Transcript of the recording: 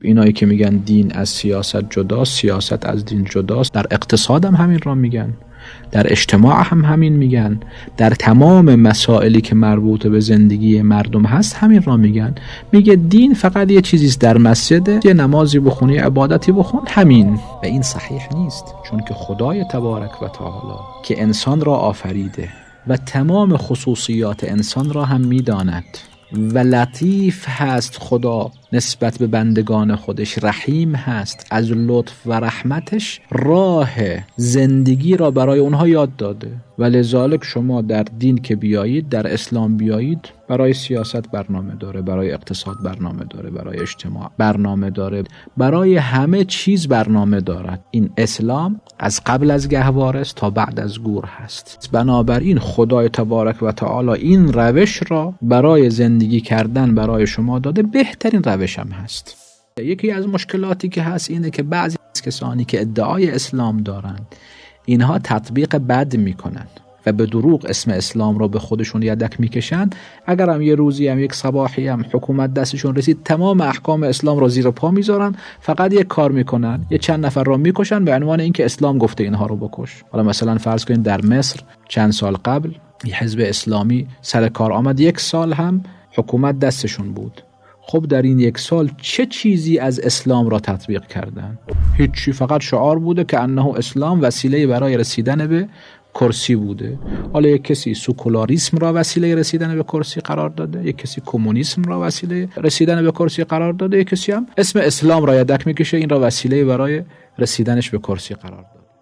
اینایی که میگن دین از سیاست جداست، سیاست از دین جداست، در اقتصاد هم همین را میگن، در اجتماع هم همین میگن، در تمام مسائلی که مربوط به زندگی مردم هست همین را میگن. میگه دین فقط یه چیزیست در مسجد، یه نمازی بخونی، عبادتی بخون، همین. و این صحیح نیست، چون که خدای تبارک و تعالی که انسان را آفریده و تمام خصوصیات انسان را هم میداند و لطیف هست، خدا نسبت به بندگان خودش رحیم هست، از لطف و رحمتش راه زندگی را برای اونها یاد داده. و لذالک شما در دین که بیایید، در اسلام بیایید، برای سیاست برنامه داره، برای اقتصاد برنامه داره، برای اجتماع برنامه داره، برای همه چیز برنامه دارد. این اسلام از قبل از گهواره تا بعد از گور هست. بنابراین خدای تبارک و تعالی این روش را برای زندگی کردن برای شما داده، بهترین روش هم هست. یکی از مشکلاتی که هست اینه که بعضی از کسانی که ادعای اسلام دارند، اینها تطبیق بد میکنن و به دروغ اسم اسلام رو به خودشون یدک میکشن. اگر هم یه روزی هم یک صباحی هم حکومت دستشون رسید، تمام احکام اسلام رو زیر پا میذارن، فقط یک کار میکنن، یه چند نفر رو میکشن به عنوان اینکه اسلام گفته اینها رو بکش. حالا مثلا فرض کنید در مصر چند سال قبل یه حزب اسلامی سر کار آمد، 1 سال هم حکومت دستشون بود. خب در این 1 سال چه چیزی از اسلام را تطبیق کردن؟ هیچی، فقط شعار بوده که انه اسلام وسیله برای رسیدن به کرسی بوده. حالا یک کسی سکولاریسم را وسیله رسیدن به کرسی قرار داده، یک کسی کمونیسم را وسیله رسیدن به کرسی قرار داده، یک کسی هم اسم اسلام را یدک میکشه، این را وسیله برای رسیدنش به کرسی قرار داده.